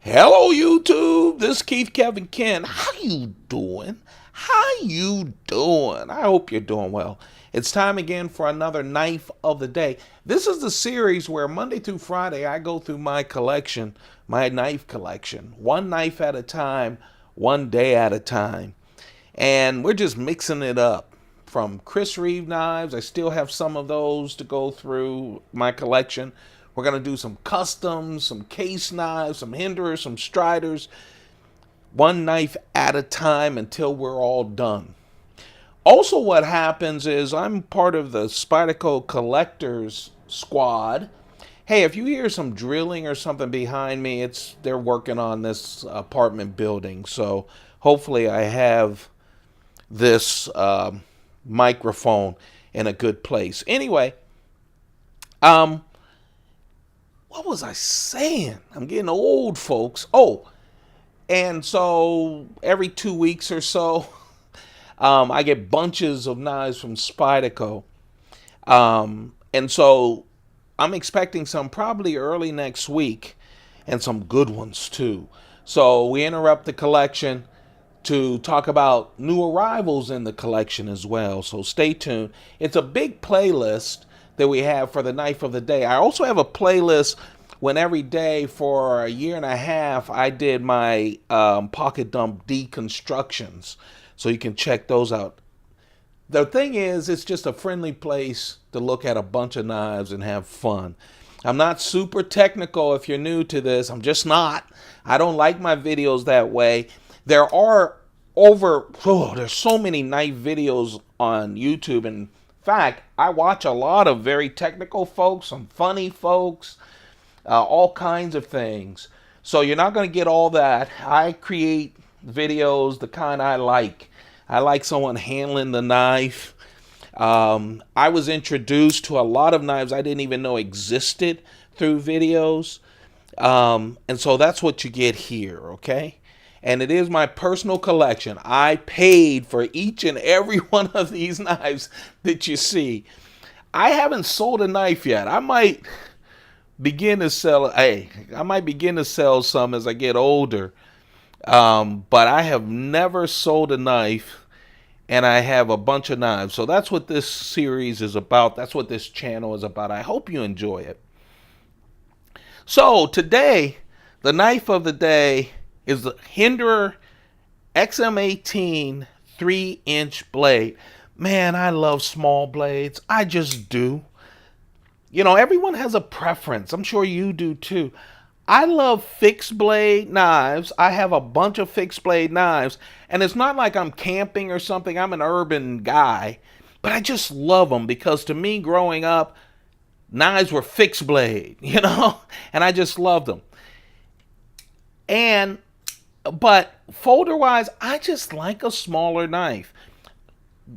Hello YouTube, this is Keith Kevin Ken. How you doing? How you doing? I hope you're doing well. It's time again for another knife of the day. This is the series where Monday through Friday I go through my collection, my knife collection, one knife at a time, one day at a time. And we're just mixing it up. From Chris Reeve knives, I still have some of those to go through my collection. We're going to do some customs, some case knives, some Hinderers, some Striders, one knife at a time until we're all done. Also, what happens is I'm part of the Spyderco Collectors Squad. Hey, if you hear some drilling or something behind me, they're working on this apartment building. So hopefully I have this microphone in a good place. Anyway, what was I saying? I'm getting old, folks. Oh, and so every 2 weeks or so, I get bunches of knives from Spyderco. And so I'm expecting some probably early next week and some good ones too. So we interrupt the collection to talk about new arrivals in the collection as well. So stay tuned. It's a big playlist that we have for the knife of the day. I also have a playlist when every day for a year and a half I did my pocket dump deconstructions. So you can check those out. The thing is, it's just a friendly place to look at a bunch of knives and have fun. I'm not super technical if you're new to this. I'm just not. I don't like my videos that way. There are there's so many knife videos on YouTube. In fact, I watch a lot of very technical folks, some funny folks, all kinds of things. So you're not going to get all that. I create videos the kind I like. I like someone handling the knife. I was introduced to a lot of knives I didn't even know existed through videos. And so that's what you get here, okay? And it is my personal collection. I paid for each and every one of these knives that you see. I haven't sold a knife yet. I might begin to sell. I might begin to sell some as I get older. But I have never sold a knife, and I have a bunch of knives. So that's what this series is about. That's what this channel is about. I hope you enjoy it. So today, the knife of the day is the Hinderer XM-18 3-inch blade. Man, I love small blades. I just do. You know, everyone has a preference. I'm sure you do too. I love fixed blade knives. I have a bunch of fixed blade knives. And it's not like I'm camping or something. I'm an urban guy. But I just love them because to me, growing up, knives were fixed blade, you know? And I just loved them. But folder-wise, I just like a smaller knife.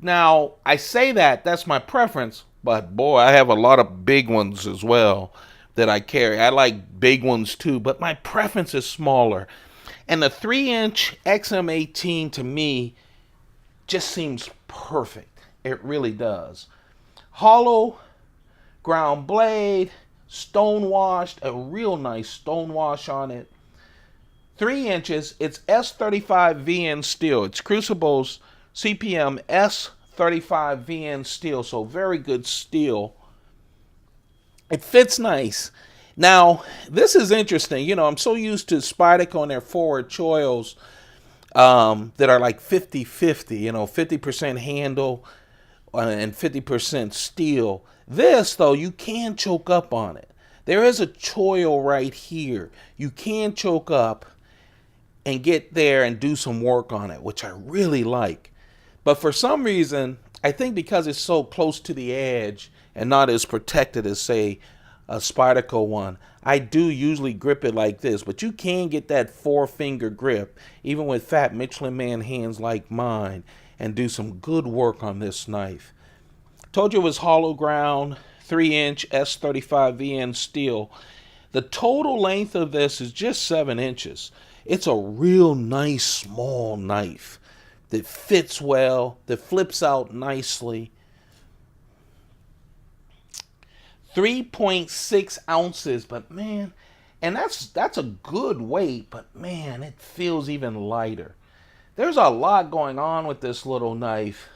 Now, I say that's my preference. But boy, I have a lot of big ones as well that I carry. I like big ones too, but my preference is smaller. And the 3-inch XM-18 to me just seems perfect. It really does. Hollow ground blade, stone washed, a real nice stone wash on it. 3 inches, it's S35VN steel. It's Crucible's CPM S35VN steel, so very good steel. It fits nice. Now, this is interesting. You know, I'm so used to Spyderco and their forward choils that are like 50-50, you know, 50% handle and 50% steel. This, though, you can choke up on it. There is a choil right here. You can choke up and get there and do some work on it, which I really like. But for some reason, I think because it's so close to the edge and not as protected as, say, a Spyderco one, I do usually grip it like this. But you can get that 4-finger grip, even with fat Michelin Man hands like mine, and do some good work on this knife. Told you it was hollow ground, 3-inch S35VN steel. The total length of this is just 7 inches. It's a real nice small knife that fits well, that flips out nicely. 3.6 ounces, but man, And that's a good weight, but man, it feels even lighter. There's a lot going on with this little knife,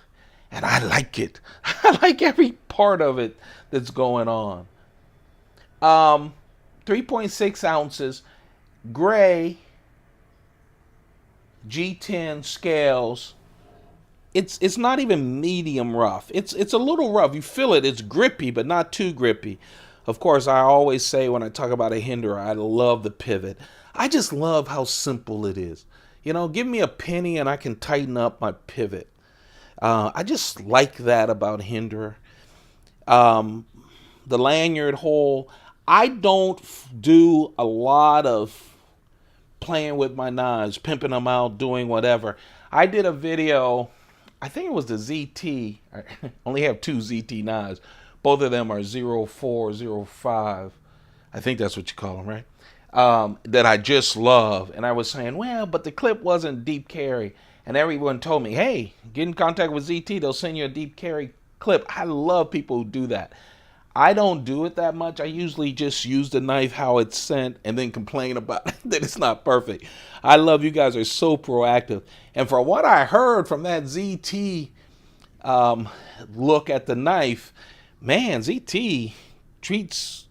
and I like it. I like every part of it that's going on. 3.6 ounces, gray, G10 scales. It's not even medium rough. It's a little rough. You feel it. It's grippy, but not too grippy. Of course, I always say when I talk about a Hinderer, I love the pivot. I just love how simple it is. You know, give me a penny and I can tighten up my pivot. I just like that about Hinderer. The lanyard hole. I don't do a lot of playing with my knives, pimping them out, doing whatever. I did a video, I think it was the ZT. I only have two ZT knives. Both of them are 04, 05. I think that's what you call them, right? That I just love. And I was saying, well, but the clip wasn't deep carry. And everyone told me, hey, get in contact with ZT. They'll send you a deep carry clip. I love people who do that. I don't do it that much. I usually just use the knife how it's sent and then complain about that it's not perfect. I love you guys are so proactive. And for what I heard from that ZT look at the knife, man, ZT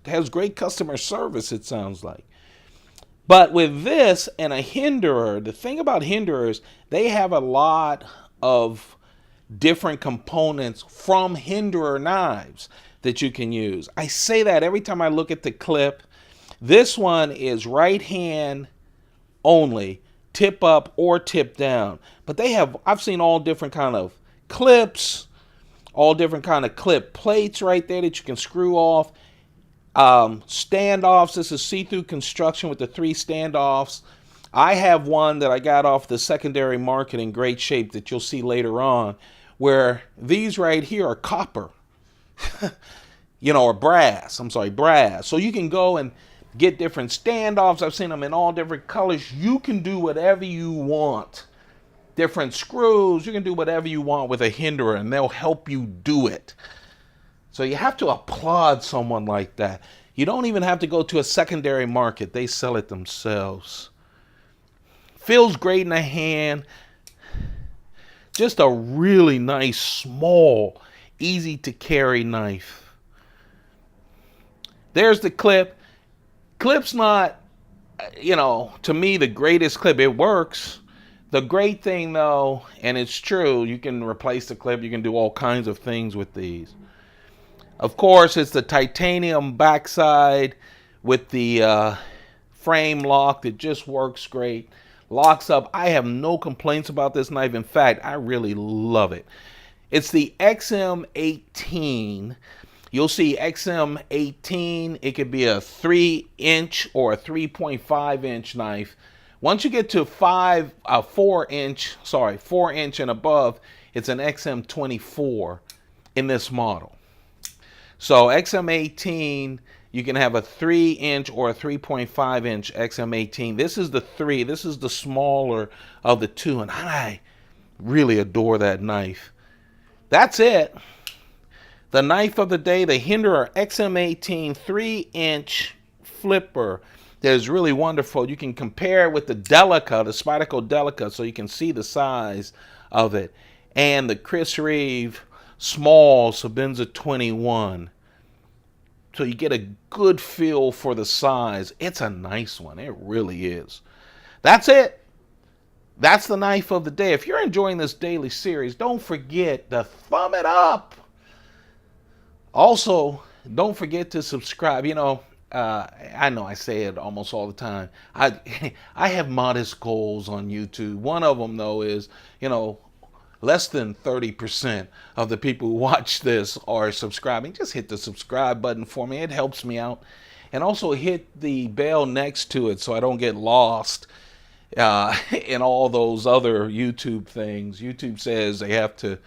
has great customer service, it sounds like. But with this and a Hinderer, the thing about Hinderers, they have a lot of different components from Hinderer knives that you can use. I say that every time I look at the clip. This one is right hand only, tip up or tip down. But they have, I've seen all different kind of clips, all different kind of clip plates right there that you can screw off. Standoffs. This is see-through construction with the 3 standoffs. I have one that I got off the secondary market in great shape that you'll see later on, where these right here are copper. You know, or brass. I'm sorry, brass. So you can go and get different standoffs. I've seen them in all different colors. You can do whatever you want. Different screws. You can do whatever you want with a Hinderer, and they'll help you do it. So you have to applaud someone like that. You don't even have to go to a secondary market. They sell it themselves. Feels great in the hand. Just a really nice, small, easy to carry knife. There's the clip. Clip's not, you know, to me the greatest clip. It works. The great thing though, and it's true, you can replace the clip. You can do all kinds of things with these. Of course, it's the titanium backside with the frame lock that just works great. Locks up. I have no complaints about this knife. In fact, I really love it. It's the XM-18. You'll see XM-18. It could be a 3-inch or a 3.5-inch knife. Once you get to 4-inch and above, it's an XM-24 in this model. So XM-18, you can have a 3-inch or a 3.5-inch XM-18. This is the 3. This is the smaller of the two, and I really adore that knife. That's it. The knife of the day, the Hinderer XM-18 3-inch flipper that is really wonderful. You can compare it with the Delica, the Spyderco Delica, so you can see the size of it. And the Chris Reeve small Sabenza 21. So you get a good feel for the size. It's a nice one. It really is. That's it. That's the knife of the day. If you're enjoying this daily series, don't forget to thumb it up. Also, don't forget to subscribe. You know, I know I say it almost all the time. I have modest goals on YouTube. One of them, though, is, you know, less than 30% of the people who watch this are subscribing. Just hit the subscribe button for me. It helps me out. And also hit the bell next to it so I don't get lost in all those other YouTube things. YouTube says they have to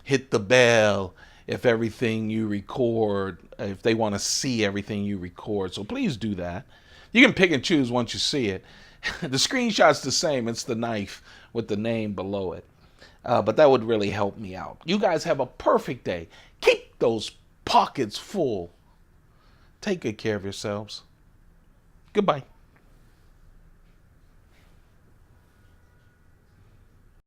hit the bell if everything you record, if they want to see everything you record. So please do that. You can pick and choose once you see it. The screenshot's the same. It's the knife with the name below it. But that would really help me out. You guys have a perfect day. Keep those pockets full. Take good care of yourselves. Goodbye.